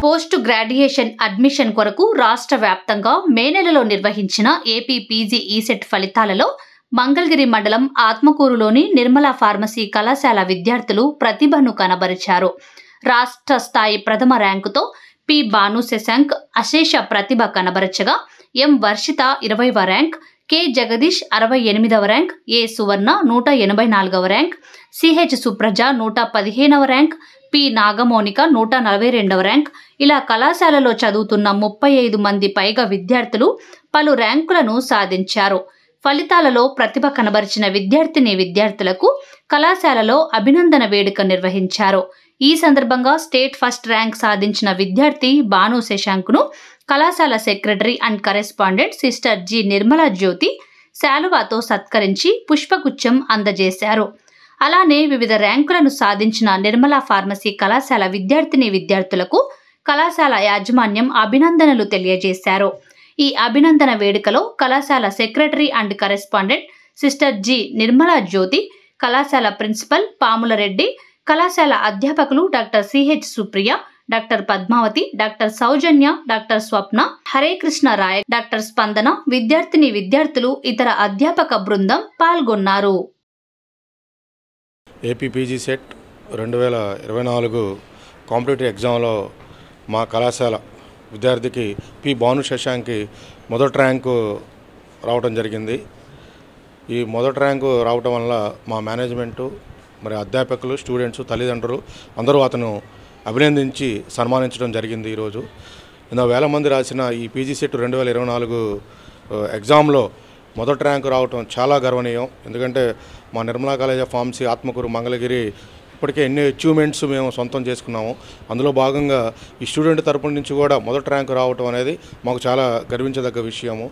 Post graduation admission కొరకు రాష్ట్ర వ్యాప్తంగా మే నెలలో నిర్వహించిన ఏపీ పీజీ ఈసెట్ ఫలితాలలో మంగళగిరి మండలం ఆత్మకూరులోని నిర్మలా ఫార్మసీ కళాశాల విద్యార్థులు ప్రతిభను కనబరిచారు. రాష్ట్ర స్థాయి ప్రథమ ర్యాంకుతో పి భాను శశాంక్ అశేష ప్రతిభ కనబరచగా, ఎం వర్షిత 20వ ర్యాంక్, కె జగదీష్ 68వ ర్యాంక్, ఏ సువర్ణ 184వ ర్యాంక్, సిహెచ్ సుప్రజ 115వ ర్యాంక్, పి నాగమోనిక 142వ ర్యాంక్, ఇలా కళాశాలలో చదువుతున్న 35 మంది పైగా విద్యార్థులు పలు ర్యాంకులను సాధించారు. ఫలితాలలో ప్రతిభ కనబరిచిన విద్యార్థులకు కళాశాలలో అభినందన వేడుక నిర్వహించారు. ఈ సందర్భంగా స్టేట్ ఫస్ట్ ర్యాంక్ సాధించిన విద్యార్థి భాను శశాంక్ను కళాశాల secretary and correspondent sister G Nirmala Jyothi శాలువాతో సత్కరించి పుష్పగుచ్చం అందజేశారు. అలానే వివిధ ర్యాంకులను సాధించిన నిర్మలా ఫార్మసీ కళాశాల విద్యార్థులకు కళాశాల యాజమాన్యం అభినందనలు తెలియజేశారు. ఈ అభినందన వేడుకలో కళాశాల secretary and correspondent sister G Nirmala Jyothi, కళాశాల ప్రిన్సిపల్ పాముల రెడ్డి, కళాశాల అధ్యాపకులు doctor CH Supriya, doctor Padmavathi, doctor Soujanya, doctor Swapna, Hare Krishna Rai, doctor Spandana, విద్యార్థులు, ఇతర అధ్యాపక బృందం పాల్గొన్నారు. ఏపీ పీజీ సెట్ 2024 కాంపిటేటివ్ ఎగ్జామ్లో మా కళాశాల విద్యార్థికి పి భాను శశాంక్కి మొదటి ర్యాంకు రావడం జరిగింది. ఈ మొదటి ర్యాంకు రావటం వల్ల మా మేనేజ్మెంటు, మరి అధ్యాపకులు, స్టూడెంట్స్, తల్లిదండ్రులు అందరూ అతను అభినందించి సన్మానించడం జరిగింది. ఈరోజు 100,000 మంది రాసిన ఈ పీజీ సెట్ 2024 ఎగ్జామ్లో మొదటి ర్యాంకు రావటం చాలా గర్వనీయం. ఎందుకంటే మా Nirmala college of pharmacy Atmakur Mangalagiri ఇప్పటికే ఎన్ని అచీవ్మెంట్స్ మేము సొంతం చేసుకున్నాము. అందులో భాగంగా ఈ స్టూడెంట్ తరపున నుంచి కూడా మొదటి ర్యాంకు రావటం అనేది మాకు చాలా గర్వించదగ్గ విషయము.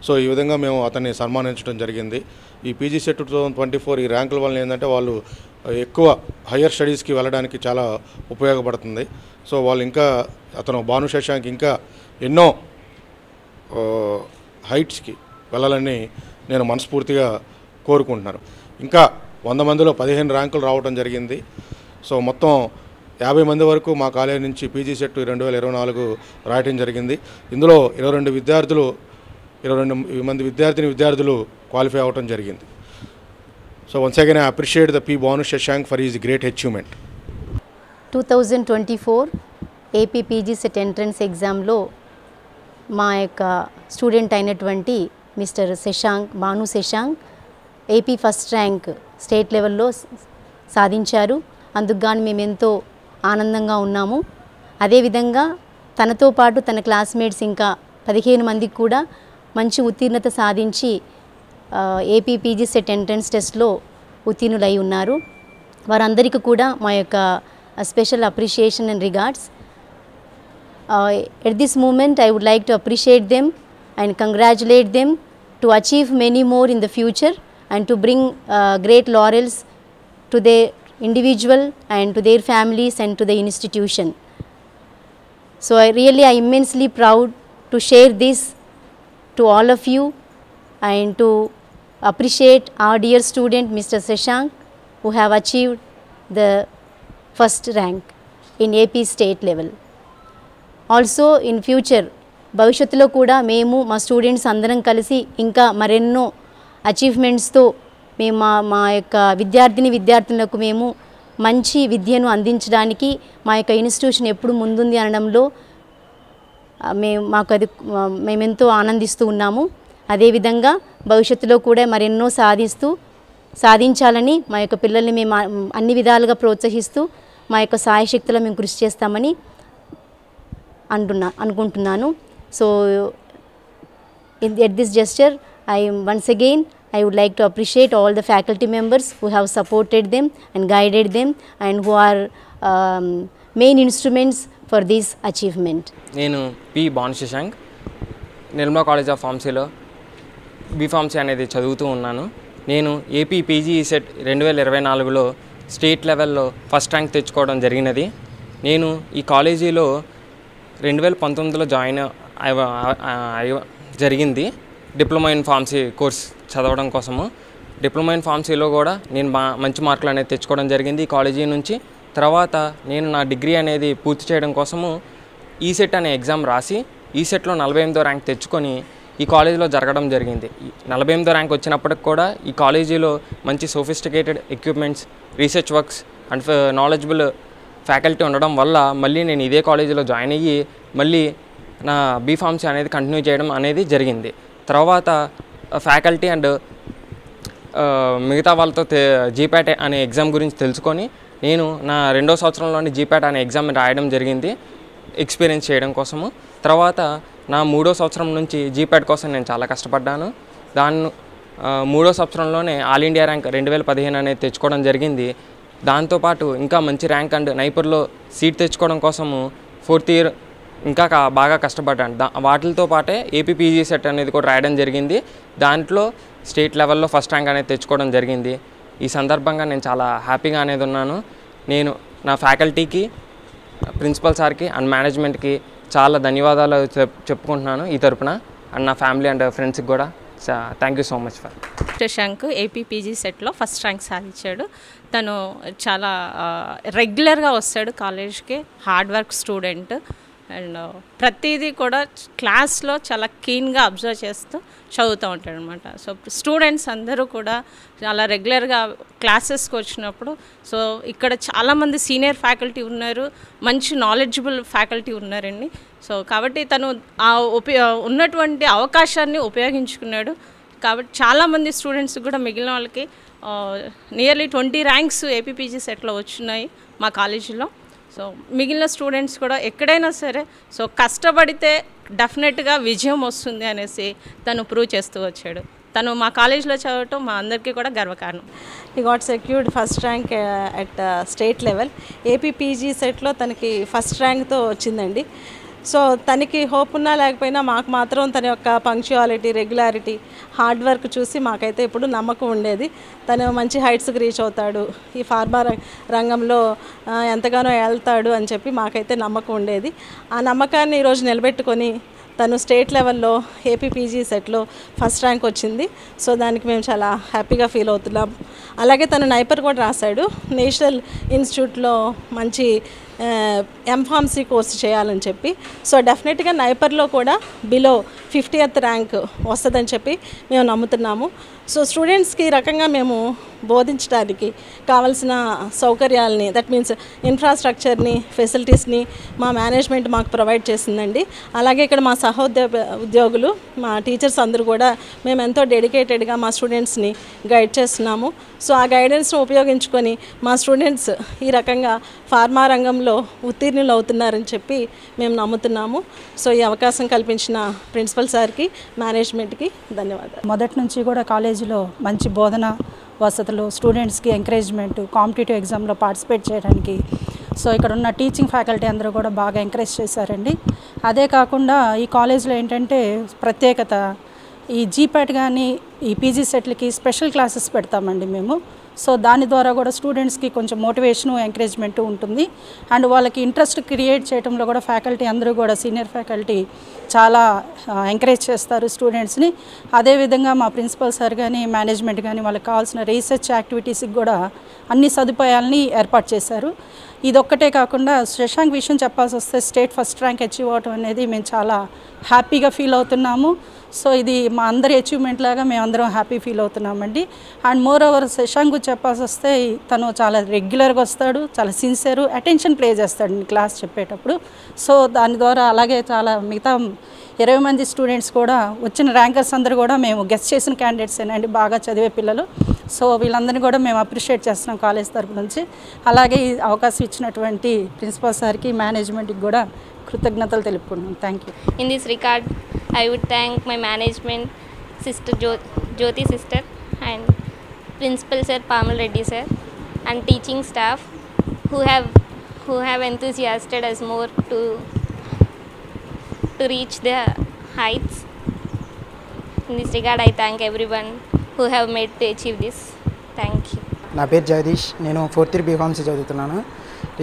సో ఈ విధంగా మేము అతన్ని సన్మానించడం జరిగింది. ఈ పీజీ సెట్ 2024 ఈ ర్యాంకుల వల్ల ఏంటంటే వాళ్ళు ఎక్కువ హయ్యర్ స్టడీస్కి వెళ్ళడానికి చాలా ఉపయోగపడుతుంది. సో వాళ్ళు ఇంకా అతను భాను శశాంక్ ఇంకా ఎన్నో హైట్స్కి వెళ్ళాలని నేను మనస్ఫూర్తిగా కోరుకుంటున్నాను. ఇంకా 100 మందిలో 15 ర్యాంకులు రావడం జరిగింది. సో మొత్తం 50 మంది వరకు మా కాలేజీ నుంచి పీజీ సెట్ 2024 రాయటం జరిగింది. ఇందులో 22 మంది విద్యార్థులు క్వాలిఫై అవ్వడం జరిగింది. So once again I appreciate the P Bhanu Shashank for his great achievement. 2024 AP PG set entrance ఎగ్జామ్లో మా యొక్క స్టూడెంట్ అయినటువంటి mister Shashank, Bhanu Shashank AP first rank state లెవెల్లో సాధించారు. అందుకు గాను మేము ఎంతో ఆనందంగా ఉన్నాము. అదేవిధంగా తనతో పాటు తన క్లాస్మేట్స్ ఇంకా 15 మందికి కూడా మంచి ఉత్తీర్ణత సాధించి ఏపీ పీజీ సెట్ ఎంట్రన్స్ టెస్ట్లో ఉత్తీర్ణులై ఉన్నారు. వారందరికీ కూడా మా యొక్క special appreciation and regards. At this moment I would like to appreciate them and congratulate them to achieve many more in the future and to bring great laurels to their individual and to their families and to the institution. So I immensely proud to share this to all of you and to appreciate our dear student Mr. Shashank who have achieved the first rank in AP state level. Also in future భవిష్యత్తులో కూడా మేము మా students అందరం కలిసి ఇంకా మరెన్నో అచీవ్మెంట్స్తో మేము మా యొక్క విద్యార్థులకు మేము మంచి విద్యను అందించడానికి మా యొక్క ఇన్స్టిట్యూషన్ ఎప్పుడు ముందుంది అనడంలో మేమెంతో ఆనందిస్తూ ఉన్నాము. అదేవిధంగా భవిష్యత్తులో కూడా మరెన్నో సాధించాలని మా యొక్క పిల్లల్ని మేము అన్ని విధాలుగా ప్రోత్సహిస్తూ మా యొక్క సాయశక్తిలో మేము కృషి చేస్తామని అనుకుంటున్నాను. So at this gesture once again I would like to appreciate all the faculty members who have supported them and guided them and who are main instruments for this achievement. నేను P Bhanu Shashank Nirmala college of ఫార్మసీలో B Pharmacy అనేది చదువుతూ ఉన్నాను. నేను AP PG CET 2024లో state లెవెల్లో first rank తెచ్చుకోవడం జరిగినది. నేను ఈ కాలేజీలో 2019లో జాయిన్ జరిగింది డిప్లొమా ఇన్ ఫార్మసీ కోర్స్ చదవడం కోసము. డిప్లొమా ఇన్ ఫార్మసీలో కూడా నేను మంచి మార్కులు అనేది తెచ్చుకోవడం జరిగింది ఈ కాలేజీ నుంచి. తర్వాత నేను నా డిగ్రీ అనేది పూర్తి చేయడం కోసము ఈసెట్ అనే ఎగ్జామ్ రాసి ఈసెట్లో 48వ ర్యాంక్ తెచ్చుకొని ఈ కాలేజీలో జరగడం జరిగింది. 48వ ర్యాంక్ వచ్చినప్పటికి కూడా ఈ కాలేజీలో మంచి sophisticated equipments, research works and knowledgeable faculty ఉండడం వల్ల మళ్ళీ నేను ఇదే కాలేజీలో జాయిన్ అయ్యి మళ్ళీ నా బీఫార్మసీ అనేది కంటిన్యూ చేయడం అనేది జరిగింది. తర్వాత ఫ్యాకల్టీ అండ్ మిగతా వాళ్ళతో జీపాట్ అనే ఎగ్జామ్ గురించి తెలుసుకొని నేను నా 2వ సంవత్సరంలోని జీపాట్ అనే ఎగ్జామ్ రాయడం జరిగింది ఎక్స్పీరియన్స్ చేయడం కోసము. తర్వాత నా 3వ సంవత్సరం నుంచి జీపాట్ కోసం నేను చాలా కష్టపడ్డాను. 3వ సంవత్సరంలోనే ఆల్ ఇండియా ర్యాంక్ 2015 అనేది తెచ్చుకోవడం జరిగింది. దాంతోపాటు ఇంకా మంచి ర్యాంక్ అండ్ నైపర్లో సీట్ తెచ్చుకోవడం కోసము 4th ఇయర్ ఇంకా బాగా కష్టపడ్డాను. వాటితో పాటే ఏపీ పీజీ సెట్ అనేది కూడా రాయడం జరిగింది. దాంట్లో స్టేట్ లెవెల్లో ఫస్ట్ ర్యాంక్ అనేది తెచ్చుకోవడం జరిగింది. ఈ సందర్భంగా నేను చాలా హ్యాపీగా అనేది ఉన్నాను. నేను నా ఫ్యాకల్టీకి, ప్రిన్సిపల్ సార్కి అండ్ మేనేజ్మెంట్కి చాలా ధన్యవాదాలు చెప్పుకుంటున్నాను ఈ తరపున. అండ్ నా ఫ్యామిలీ అండ్ ఫ్రెండ్స్కి కూడా thank you so much for. Shashank AP PG సెట్లో ఫస్ట్ ర్యాంక్ సాధించాడు. తను చాలా రెగ్యులర్గా వస్తాడు కాలేజ్కి, హార్డ్ వర్క్ స్టూడెంట్ అండ్ ప్రతిదీ కూడా క్లాస్లో చాలా కీన్గా అబ్జర్వ్ చేస్తూ చదువుతూ ఉంటాడు అనమాట. సో స్టూడెంట్స్ అందరూ కూడా చాలా రెగ్యులర్గా క్లాసెస్కి వచ్చినప్పుడు సో ఇక్కడ చాలామంది సీనియర్ ఫ్యాకల్టీ ఉన్నారు, మంచి నాలెడ్జబుల్ ఫ్యాకల్టీ ఉన్నారండి. సో కాబట్టి తను ఆ ఉన్నటువంటి అవకాశాన్ని ఉపయోగించుకున్నాడు. కాబట్టి చాలామంది స్టూడెంట్స్ కూడా మిగిలిన వాళ్ళకి నియర్లీ 20 ర్యాంక్స్ ఏపీపీజీ సెట్లో వచ్చినాయి మా కాలేజీలో. సో మిగిలిన స్టూడెంట్స్ కూడా ఎక్కడైనా సరే సో కష్టపడితే డెఫినెట్గా విజయం వస్తుంది అనేసి తను ప్రూవ్ చేస్తూ వచ్చాడు. తను మా కాలేజ్లో చదవటం మా అందరికీ కూడా గర్వకారణం. He got secured first rank at state level. APPG సెట్లో తనకి ఫస్ట్ ర్యాంక్తో వచ్చిందండి. సో తనకి హోప్ ఉన్నా లేకపోయినా మాకు మాత్రం తన యొక్క పంక్చువాలిటీ, రెగ్యులారిటీ, హార్డ్ వర్క్ చూసి మాకైతే ఇప్పుడు నమ్మకం ఉండేది. తను మంచి హైట్స్కి రీచ్ అవుతాడు, ఈ ఫార్మా రంగంలో ఎంతగానో వెళ్తాడు అని చెప్పి మాకైతే నమ్మకం ఉండేది. ఆ నమ్మకాన్ని ఈరోజు నిలబెట్టుకొని తను స్టేట్ లెవెల్లో ఏపీపీజీ సెట్లో ఫస్ట్ ర్యాంక్ వచ్చింది. సో దానికి మేము చాలా హ్యాపీగా ఫీల్ అవుతున్నాం. అలాగే తను నైపర్ కూడా రాశాడు. నేషనల్ ఇన్స్టిట్యూట్లో మంచి ఎంఫార్మసీ కోర్సు చేయాలని చెప్పి. సో డెఫినెట్గా నైపర్లో కూడా బిలో 50th ర్యాంక్ వస్తుందని చెప్పి మేము నమ్ముతున్నాము. సో స్టూడెంట్స్కి ఈ రకంగా మేము బోధించడానికి కావాల్సిన సౌకర్యాలని, దట్ మీన్స్ ఇన్ఫ్రాస్ట్రక్చర్ని, ఫెసిలిటీస్ని మా మేనేజ్మెంట్ మాకు ప్రొవైడ్ చేసిందండి. అలాగే ఇక్కడ మా ఉద్యోగులు, మా టీచర్స్ అందరూ కూడా మేము ఎంతో డెడికేటెడ్గా మా స్టూడెంట్స్ని గైడ్ చేస్తున్నాము. సో ఆ గైడెన్స్ను ఉపయోగించుకొని మా స్టూడెంట్స్ ఈ రకంగా ఫార్మా రంగంలో ఉత్తీర్ణులు అవుతున్నారని చెప్పి మేము నమ్ముతున్నాము. సో ఈ అవకాశం కల్పించిన ప్రిన్సిపల్ సార్కి, మేనేజ్మెంట్కి ధన్యవాదాలు. మొదటి నుంచి కూడా కాలేజీలో మంచి బోధన వసతులు, స్టూడెంట్స్కి ఎంకరేజ్మెంట్, కాంపిటేటివ్ ఎగ్జామ్లో పార్టిసిపేట్ చేయడానికి సో ఇక్కడ ఉన్న టీచింగ్ ఫ్యాకల్టీ అందరూ కూడా బాగా ఎంకరేజ్ చేశారండి. అదే కాకుండా ఈ కాలేజ్లో ఏంటంటే ప్రత్యేకత, ఈ జీపాట్ కానీ ఈ పీజీ సెట్లకి స్పెషల్ క్లాసెస్ పెడతామండి మేము. సో దాని ద్వారా కూడా స్టూడెంట్స్కి కొంచెం మోటివేషను, ఎంకరేజ్మెంటు ఉంటుంది. అండ్ వాళ్ళకి ఇంట్రెస్ట్ క్రియేట్ చేయడంలో కూడా ఫ్యాకల్టీ అందరూ కూడా, సీనియర్ ఫ్యాకల్టీ చాలా ఎంకరేజ్ చేస్తారు స్టూడెంట్స్ని. అదేవిధంగా మా ప్రిన్సిపల్ సార్ కానీ, మేనేజ్మెంట్ కానీ వాళ్ళకి కావాల్సిన రీసెర్చ్ యాక్టివిటీస్కి కూడా అన్ని సదుపాయాలని ఏర్పాటు చేశారు. ఇదొక్కటే కాకుండా శశాంక్ విషయం చెప్పాల్సి వస్తే స్టేట్ ఫస్ట్ ర్యాంక్ అచీవ్ అవటం అనేది మేము చాలా హ్యాపీగా ఫీల్ అవుతున్నాము. సో ఇది మా అందరి అచీవ్మెంట్ లాగా మేమందరం హ్యాపీ ఫీల్ అవుతున్నామండి. అండ్ మోర్ ఓవర్ శశాంక్ చెప్పాల్సి వస్తే తను చాలా రెగ్యులర్గా వస్తాడు, చాలా సిన్సియర్, అటెన్షన్ ప్లే చేస్తాడు క్లాస్ చెప్పేటప్పుడు. సో దాని ద్వారా అలాగే చాలా మిగతా 20 మంది స్టూడెంట్స్ కూడా వచ్చిన ర్యాంకర్స్ అందరూ కూడా మేము గెస్ట్ చేసిన క్యాండిడేట్సేనండి, బాగా చదివే పిల్లలు. సో వీళ్ళందరినీ కూడా మేము అప్రిషియేట్ చేస్తున్నాం కాలేజ్ తరపు నుంచి. అలాగే ఈ అవకాశం ఇచ్చినటువంటి ప్రిన్సిపల్ సార్కి, మేనేజ్మెంట్కి కూడా కృతజ్ఞతలు తెలుపుకుంటున్నాం. Thank you. In this regard, I would thank my management, Sister Jyoti sister, and Principal Sir Pamal Reddy sir, and teaching staff who have enthusiasted us more to reach the heights. In this regard, I thank everyone who have made to achieve this. Thank you. నా పేరు జగదీష్, నేను 4th year B Pharmacy చదువుతున్నాను.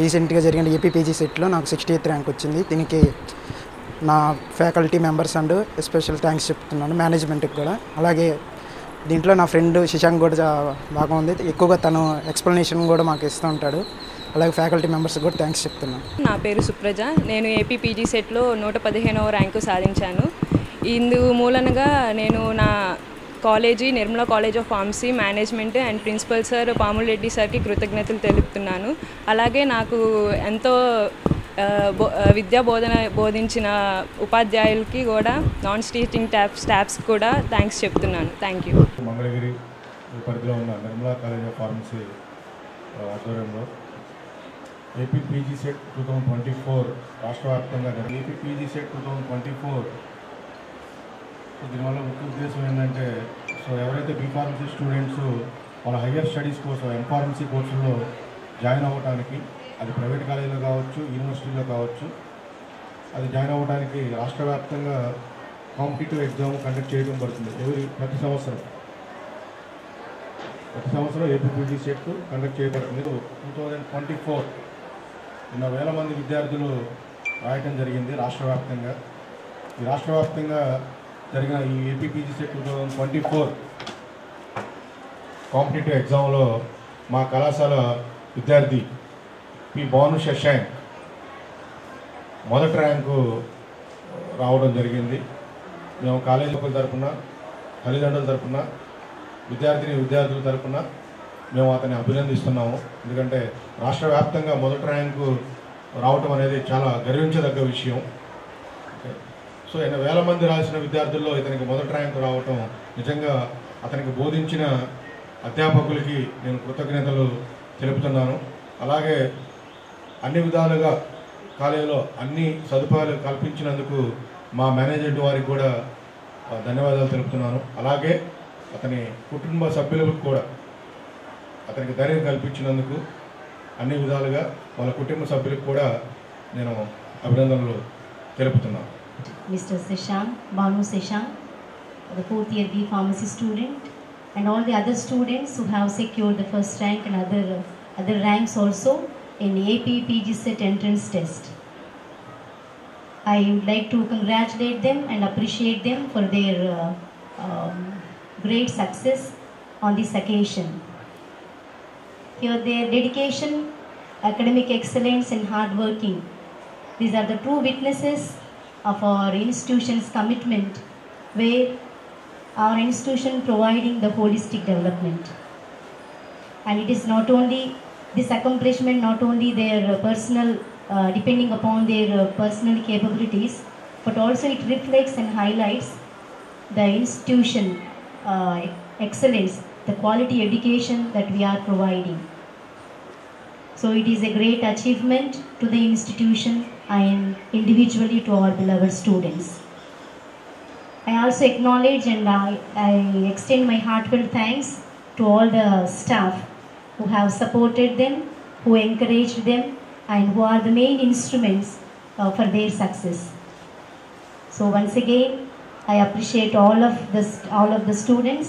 రీసెంట్గా జరిగిన APPG సెట్లో నాకు 60th rank వచ్చింది. దీనికి నా faculty members and special thanks చెప్తున్నాను, మేనేజ్మెంట్కి కూడా. అలాగే దీంట్లో నా ఫ్రెండ్ శశాంక్ కూడా బాగా ఉంది. ఎక్కువగా తను ఎక్స్ప్లెనేషన్ కూడా మాకు ఇస్తూ ఉంటాడు. అలాగే ఫ్యాకల్టీ మెంబర్స్కి కూడా థ్యాంక్స్ చెప్తున్నాను. నా పేరు సుప్రజ. నేను ఏపీ పీజీ సెట్లో 115వ ర్యాంకు సాధించాను. ఇందు మూలనగా నేను నా college Nirmala college of pharmacy management and principal sir Pamul Reddy సార్కి కృతజ్ఞతలు తెలుపుతున్నాను. అలాగే నాకు ఎంతో విద్యా బోధించిన ఉపాధ్యాయులకి కూడా నాన్ టీచింగ్ స్టాఫ్స్ కూడా థ్యాంక్స్ చెప్తున్నాను. Thank you. మంగళగిరి పరిధిలో ఉన్న నిర్మలా కాలేజ్ ఆఫ్ ఫార్మసీ ఆధ్వర్యంలో ఏపీ పీజీ సెట్ 2024 రాష్ట్ర వ్యాప్తంగా ఏపీ పీజీ సెట్ 2024 దీనివల్ల ముఖ్య ఉద్దేశం ఏంటంటే ఎవరైతే బీఫార్మసీ స్టూడెంట్స్ వాళ్ళ హయ్యర్ స్టడీస్ కోసం ఎంఫార్మసీ కోర్సుల్లో జాయిన్ అవ్వడానికి, అది ప్రైవేట్ కాలేజీలో కావచ్చు, యూనివర్సిటీలో కావచ్చు, అది జాయిన్ అవ్వడానికి రాష్ట్ర వ్యాప్తంగా కాంపిటేటివ్ ఎగ్జామ్ కండక్ట్ చేయడం పడుతుంది. ప్రతి సంవత్సరం ఏపీ పీజీ సెట్ కండక్ట్ చేయబడుతుంది. 2024 100,000 మంది విద్యార్థులు రాయటం జరిగింది రాష్ట్ర వ్యాప్తంగా. ఈ రాష్ట్ర వ్యాప్తంగా జరిగిన ఈ ఏపీ పీజీ సెట్ 2024 కాంపిటేటివ్ ఎగ్జామ్లో మా కళాశాల విద్యార్థి పి భాను శశాంక్ మొదటి ర్యాంకు రావడం జరిగింది. మేము కాలేజీ తరఫున, తల్లిదండ్రుల తరఫున, విద్యార్థుల తరఫున మేము అతన్ని అభినందిస్తున్నాము. ఎందుకంటే రాష్ట్ర వ్యాప్తంగా మొదటి ర్యాంకు రావటం అనేది చాలా గర్వించదగ్గ విషయం. సో 100,000 మంది రాసిన విద్యార్థుల్లో ఇతనికి మొదటి ర్యాంకు రావటం నిజంగా అతనికి బోధించిన అధ్యాపకులకి నేను కృతజ్ఞతలు తెలుపుతున్నాను. అలాగే అన్ని విధాలుగా కాలేజీలో అన్ని సదుపాయాలు కల్పించినందుకు మా మేనేజ్మెంట్ వారికి కూడా ధన్యవాదాలు తెలుపుతున్నాను. అలాగే అతని కుటుంబ సభ్యులకు కూడా అతనికి ధైర్యం కల్పించినందుకు అన్ని విధాలుగా వాళ్ళ కుటుంబ సభ్యులకు కూడా నేను అభినందనలు తెలుపుతున్నాను. Mr. Shashank, Banu Shashank, the 4th year B Pharmacy student, and all the other students who have secured the first rank and other ranks also in AP PG Set entrance test. I would like to congratulate them and appreciate them for their great success on this occasion. Here their dedication, academic excellence and hard working, these are the true witnesses of our institution's commitment, where our institution providing the holistic development. And it is not only this accomplishment, not only their personal, depending upon their personal capabilities, but also it reflects and highlights the institution excellence, the quality education that we are providing. So it is a great achievement to the institution and individually to our beloved students. I also acknowledge and I extend my heartfelt thanks to all the staff who have supported them, who encouraged them, and who are the main instruments for their success. So once again, I appreciate all of the students,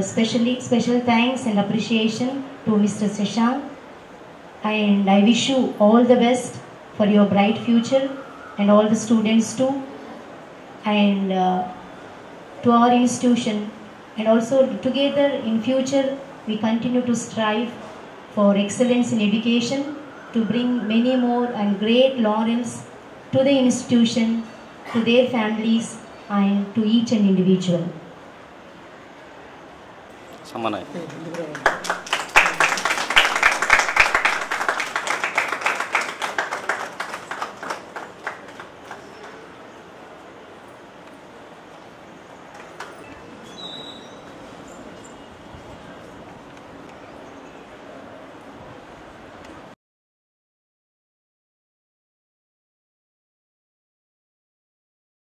especially special thanks and appreciation to Mr. Shashank, and I wish you all the best for your bright future, and all the students too, and to our institution, and also together in future we continue to strive for excellence in education to bring many more and great laurels to the institution, to their families, and to each and individual. Samanai.